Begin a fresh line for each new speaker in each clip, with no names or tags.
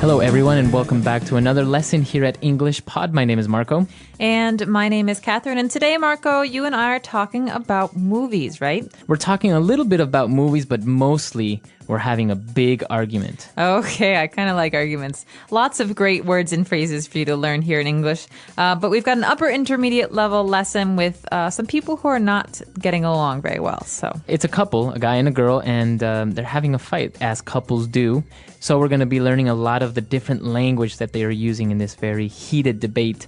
Hello, everyone, and welcome back to another lesson here at English Pod. My name is Marco.
And my name is Catherine. And today, Marco, you and I are talking about movies, right?
We're talking a little bit about movies, but mostly we're having a big argument.
Okay, I kind of like arguments. Lots of great words and phrases for you to learn here in English. But we've got an upper intermediate level lesson with some people who are not getting along very well. So
it's a couple, a guy and a girl, and they're having a fight, as couples do. So we're going to be learning a lot of the different language that they are using in this very heated debate.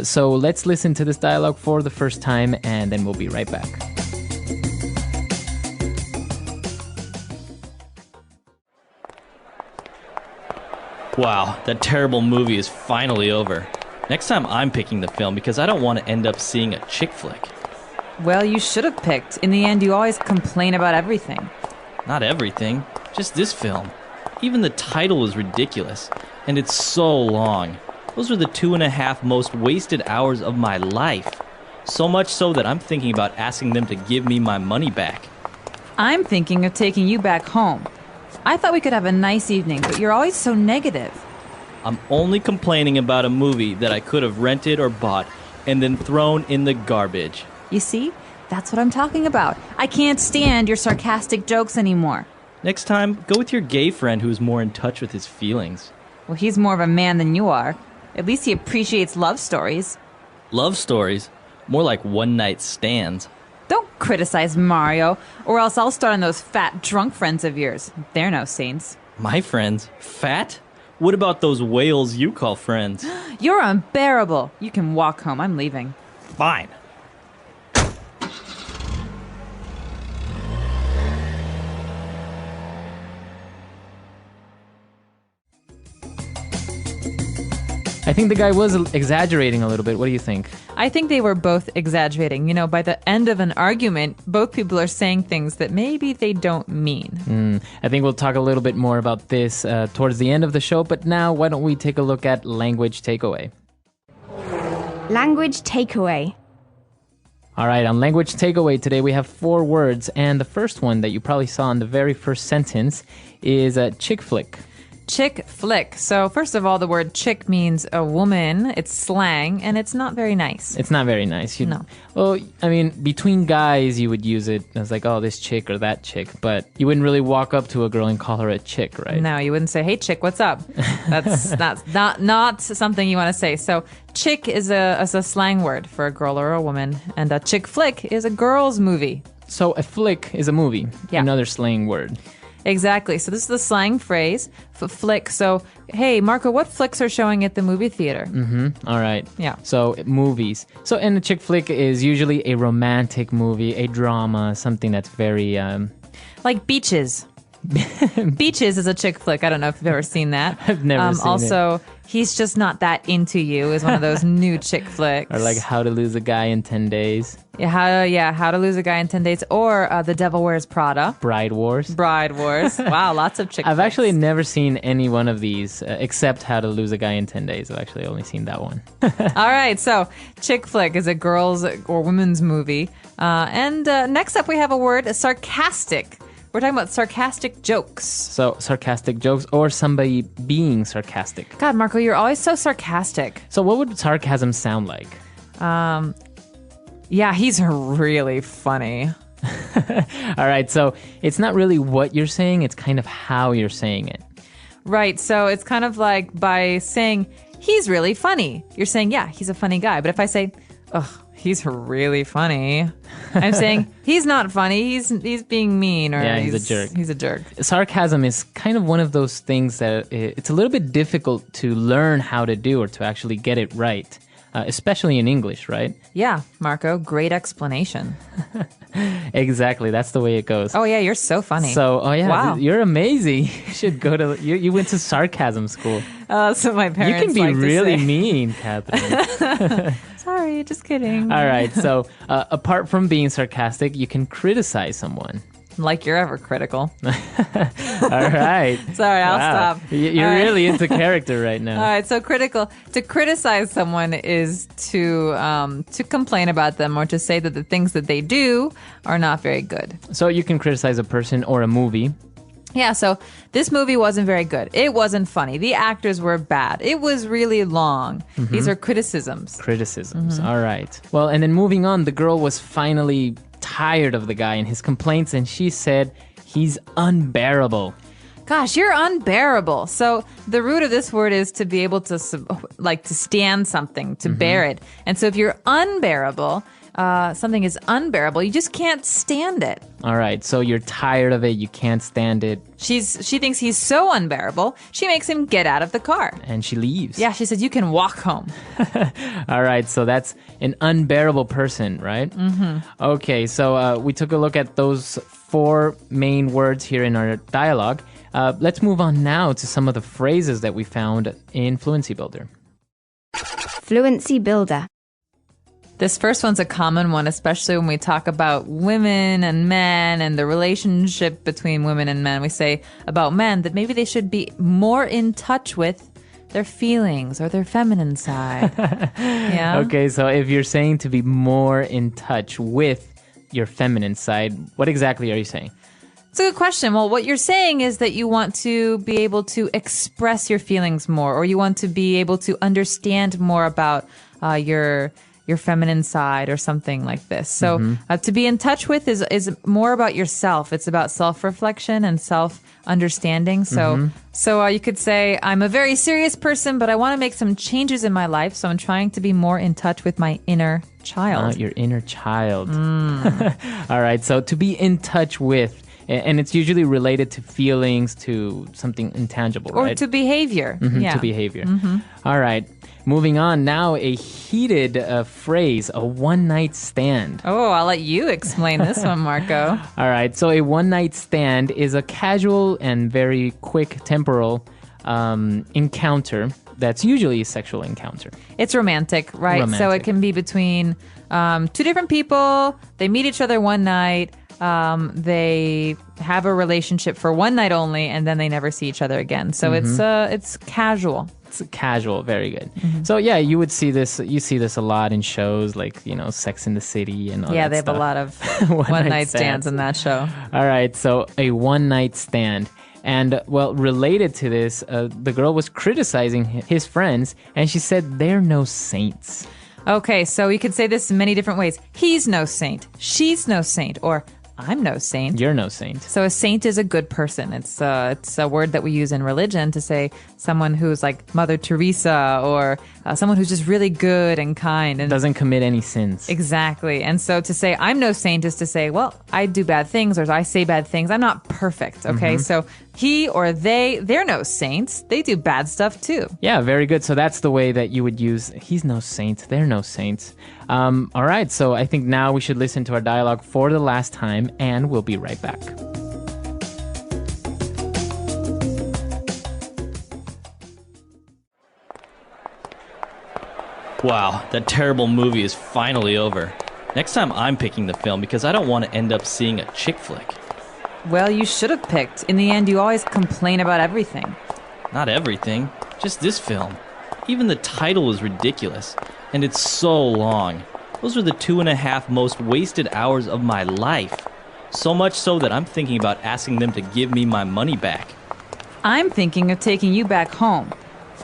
So let's listen to this dialogue for the first time, and then we'll be right back.
Wow, that terrible movie is finally over. Next time I'm picking the film because I don't want to end up seeing a chick flick.
well, you should have picked. In the end, you always complain about everything.
Not everything, just this film. Even the title is ridiculous, and it's so long. Those were the 2.5 most wasted hours of my life. So much so that I'm thinking about asking them to give me my money back.
I'm thinking of taking you back home. I thought we could have a nice evening, but you're always so negative.
I'm only complaining about a movie that I could have rented or bought and then thrown in the garbage.
You see? That's what I'm talking about. I can't stand your sarcastic jokes anymore.
Next time, go with your gay friend who's more in touch with his feelings.
Well, he's more of a man than you are. At least he appreciates love stories.
Love stories? More like one-night stands.
Don't criticize Mario, or else I'll start on those fat drunk friends of yours. They're no saints.
My friends? Fat? What about those whales you call friends?
You're unbearable. You can walk home. I'm leaving.
Fine.
I think the guy was exaggerating a little bit. What do you think?
I think they were both exaggerating. You know, by the end of an argument, both people are saying things that maybe they don't mean.
I think we'll talk a little bit more about this towards the end of the show, but now why don't we take a look at language takeaway?
Language takeaway.
All right, on language takeaway today we have 4 words, and the first one that you probably saw in the very first sentence is chick flick.
Chick flick. So first of all, the word chick means a woman. It's slang, and it's not very nice.
It's not very nice.
No.
Well, I mean, between guys, you would use it as like, oh, this chick or that chick, but you wouldn't really walk up to a girl and call her a chick, right?
No, you wouldn't say, hey, chick, what's up? That's not something you want to say. So chick is a slang word for a girl or a woman, and a chick flick is a girl's movie.
So a flick is a movie,
Yeah.
another slang word.
Exactly. So this is the slang phrase for flick. So, hey, Marco, what flicks are showing at the movie theater?
All right.
Yeah.
So movies. So, and a chick flick is usually a romantic movie, a drama, something that's very...
Like Beaches. Beaches is a chick flick. I don't know if you've ever seen that.
I've never seen it.
Also, He's Just Not That Into You is one of those new chick flicks.
Or like How to Lose a Guy in 10 Days.
How to Lose a Guy in 10 Days. Or The Devil Wears Prada.
Bride Wars.
Bride Wars. Wow, lots of chick
I've
flicks.
actually never seen any one of these except How to Lose a Guy in 10 Days. I've actually only seen that one.
All right, so chick flick is a girl's or women's movie. And next up we have a word, sarcastic. We're talking about sarcastic jokes.
So sarcastic jokes or somebody being sarcastic.
God, Marco, you're always so sarcastic.
So what would sarcasm sound like?
Yeah, he's really funny.
All right, so it's not really what you're saying, it's kind of how you're saying it.
Right, so it's kind of like by saying, he's really funny. You're saying, yeah, he's a funny guy. But if I say, ugh, he's really funny, I'm saying, he's not funny, he's being mean, or
Yeah, he's a jerk.
He's a jerk.
Sarcasm is kind of one of those things that it's a little bit difficult to learn how to do or to actually get it right, especially in English, right?
Yeah, Marco, great explanation.
Exactly, that's the way it goes.
Oh, yeah, you're so funny.
So,
Wow.
you're amazing. You should go to, you went to sarcasm school.
So my
You
parents
can be
like to
really
say.
mean, Catherine.
Sorry, just kidding.
All right, so apart from being sarcastic, you can criticize someone.
Like you're ever critical.
All right.
Sorry, I'll
Wow.
stop.
You're
All right.
really into character right now.
All right, so critical. To criticize someone is to complain about them or to say that the things that they do are not very good.
So you can criticize a person or a movie.
Yeah, so this movie wasn't very good. It wasn't funny. The actors were bad. It was really long. These are criticisms.
Criticisms. All right. Well, and then moving on, the girl was finally tired of the guy and his complaints, and she said he's unbearable.
Gosh, you're unbearable. So the root of this word is to be able to to stand something, to bear it. And so if you're unbearable, something is unbearable, you just can't stand it.
All right, so you're tired of it, you can't stand it.
She thinks he's so unbearable, she makes him get out of the car.
And she leaves.
Yeah, she said, you can walk home.
All right, so that's an unbearable person, right? Okay, so we took a look at those 4 main words here in our dialogue. Let's move on now to some of the phrases that we found in Fluency Builder.
Fluency Builder.
This first one's a common one, especially when we talk about women and men and the relationship between women and men. We say about men that maybe they should be more in touch with their feelings or their feminine side. Yeah.
Okay, so if you're saying to be more in touch with your feminine side, what exactly are you saying?
It's a good question. Well, what you're saying is that you want to be able to express your feelings more, or you want to be able to understand more about your feminine side or something like this. So to be in touch with is more about yourself. It's about self-reflection and self-understanding. So you could say, I'm a very serious person, but I want to make some changes in my life. So I'm trying to be more in touch with my inner child.
Your inner child. All right, so to be in touch with, and it's usually related to feelings, to something intangible,
or
right?
to behavior. Yeah.
To behavior. All right. Moving on now, a heated phrase, a one-night stand.
Oh, I'll let you explain this one, Marco.
All right. So a one-night stand is a casual and very quick temporal encounter that's usually a sexual encounter.
It's romantic, right? So it can be between 2 different people. They meet each other one night. They have a relationship for one night only, and then they never see each other again. So it's casual.
It's casual, very good. So yeah, you would see this. You see this a lot in shows like Sex and the City and all that.
Yeah, they have
stuff.
a lot of one night stands in that show.
All right, so a one night stand. And well, related to this, the girl was criticizing his friends, and she said they're no saints.
Okay, so you could say this in many different ways. He's no saint. She's no saint. Or I'm no saint.
You're no saint.
So a saint is a good person. It's a word that we use in religion to say someone who's like Mother Teresa, or someone who's just really good and kind and
doesn't commit any sins.
Exactly. And so to say I'm no saint is to say, well, I do bad things, or I say bad things. I'm not perfect. Okay, so he or they're no saints. They do bad stuff too.
Yeah, very good. So that's the way that you would use he's no saint, they're no saints. All right, so I think now we should listen to our dialogue for the last time, and we'll be right back.
Wow, that terrible movie is finally over. Next time I'm picking the film because I don't want to end up seeing a chick flick.
Well, you should have picked. In the end, you always complain about everything.
Not everything, just this film. Even the title was ridiculous, and it's so long. Those were the 2.5 most wasted hours of my life. So much so that I'm thinking about asking them to give me my money back.
I'm thinking of taking you back home.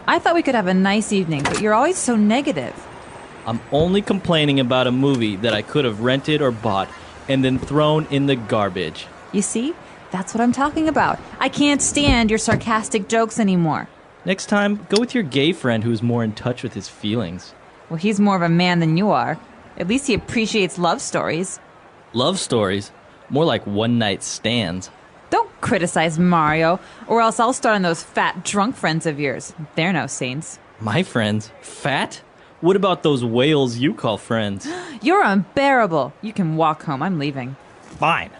I thought we could have a nice evening, but you're always so negative.
I'm only complaining about a movie that I could have rented or bought and then thrown in the garbage.
You see? That's what I'm talking about. I can't stand your sarcastic jokes anymore.
Next time, go with your gay friend who's more in touch with his feelings.
Well, he's more of a man than you are. At least he appreciates love stories.
Love stories? More like one-night stands.
Don't criticize Mario, or else I'll start on those fat drunk friends of yours. They're no saints.
My friends? Fat? What about those whales you call friends?
You're unbearable. You can walk home. I'm leaving.
Fine.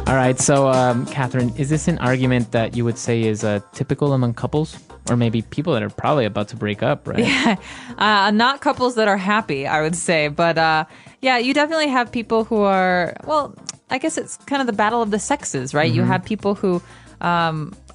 All right, so Catherine, is this an argument that you would say is typical among couples? Or maybe people that are probably about to break up, right?
Yeah, not couples that are happy, I would say. But yeah, you definitely have people who are, well, I guess it's kind of the battle of the sexes, right? You have people who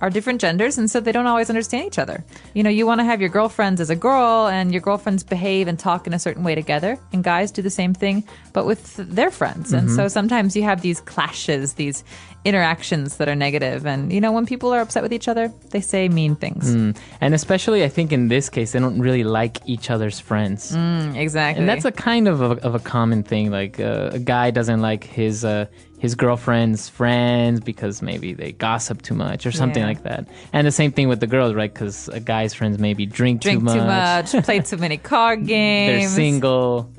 are different genders, and so they don't always understand each other. You know, you want to have your girlfriends as a girl, and your girlfriends behave and talk in a certain way together, and guys do the same thing, but with their friends. And so sometimes you have these clashes, these interactions that are negative, and you know, when people are upset with each other, they say mean things.
And especially, I think in this case, they don't really like each other's friends.
Exactly.
And that's a kind of a common thing. Like a guy doesn't like his girlfriend's friends because maybe they gossip too much or something like that. And the same thing with the girls, right? Because a guy's friends maybe drink too much,
play too many card games.
they're single.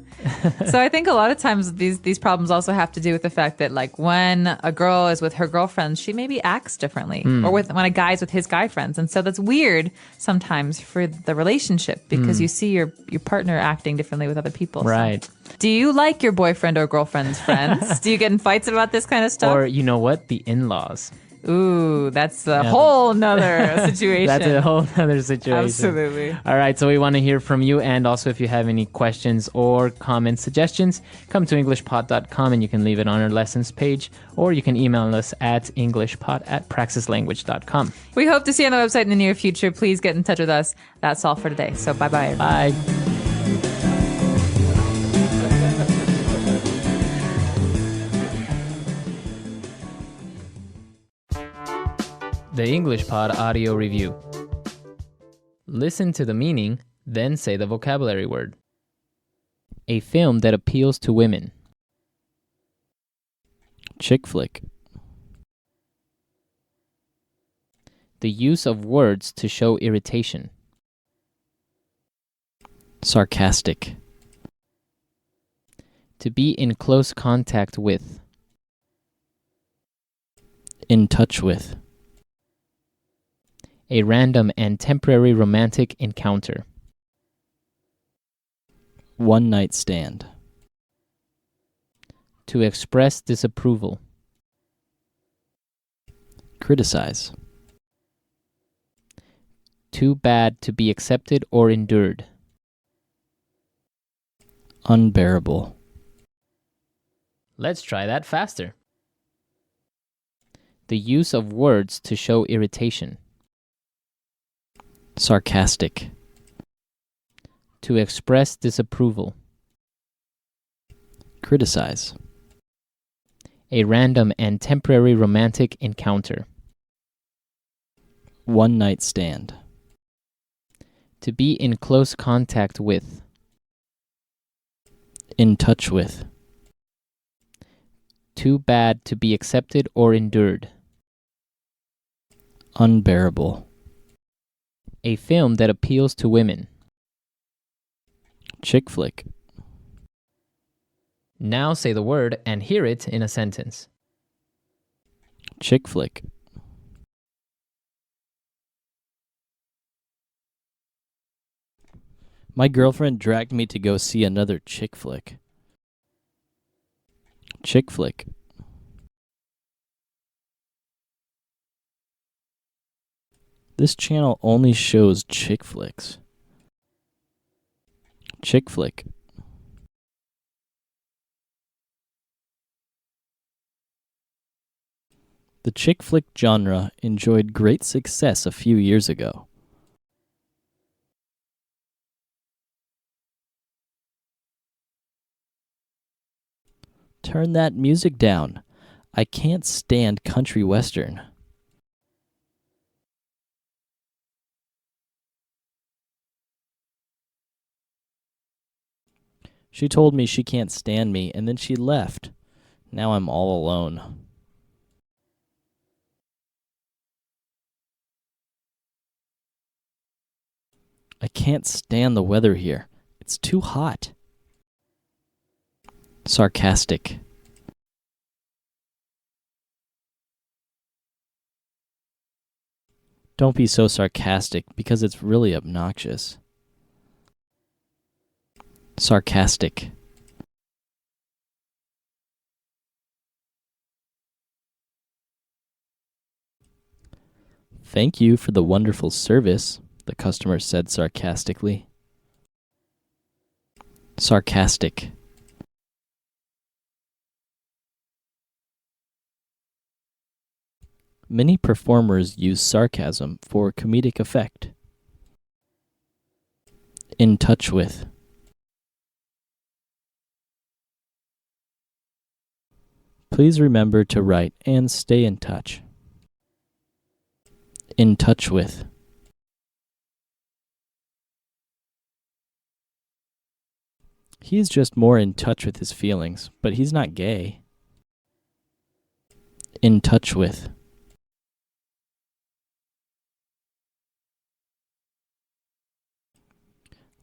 So I think a lot of times these problems also have to do with the fact that, like, when a girl is with her girlfriends, she maybe acts differently, or when a guy's with his guy friends, and so that's weird sometimes for the relationship because you see your partner acting differently with other people.
Right.
So. Do you like your boyfriend or girlfriend's friends? Do you get in fights about this kind of stuff?
Or you know what? The in-laws.
Ooh, that's a whole nother situation.
That's a whole other situation.
Absolutely.
All right, so we want to hear from you, and also if you have any questions or comment suggestions, come to englishpod.com and you can leave it on our lessons page, or you can email us at englishpod@praxislanguage.com.
We hope to see you on the website in the near future. Please get in touch with us. That's all for today. So bye-bye.
Bye. The English Pod Audio Review. Listen to the meaning, then say the vocabulary word. A film that appeals to women.
Chick flick.
The use of words to show irritation.
Sarcastic.
To be in close contact with.
In touch with.
A random and temporary romantic encounter.
One night stand.
To express disapproval.
Criticize.
Too bad to be accepted or endured.
Unbearable.
Let's try that faster. The use of words to show irritation.
Sarcastic.
To express disapproval.
Criticize.
A random and temporary romantic encounter.
One night stand.
To be in close contact with.
In touch with.
Too bad to be accepted or endured.
Unbearable.
A film that appeals to women.
Chick flick.
Now say the word and hear it in a sentence.
Chick flick. My girlfriend dragged me to go see another chick flick. Chick flick. This channel only shows chick flicks. Chick flick. The chick flick genre enjoyed great success a few years ago. Turn that music down. I can't stand country western. She told me she can't stand me, and then she left. Now I'm all alone. I can't stand the weather here. It's too hot. Sarcastic. Don't be so sarcastic because it's really obnoxious. Sarcastic. Thank you for the wonderful service, the customer said sarcastically. Sarcastic. Many performers use sarcasm for comedic effect. In touch with. Please remember to write and stay in touch. In touch with. He is just more in touch with his feelings, but he's not gay. In touch with.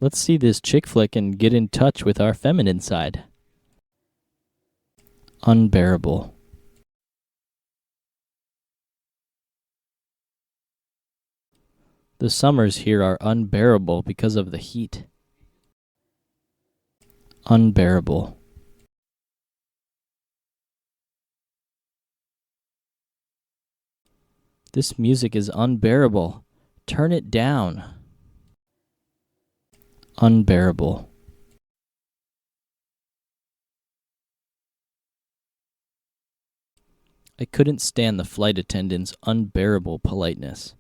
Let's see this chick flick and get in touch with our feminine side. Unbearable. The summers here are unbearable because of the heat. Unbearable. This music is unbearable. Turn it down. Unbearable. I couldn't stand the flight attendant's unbearable politeness.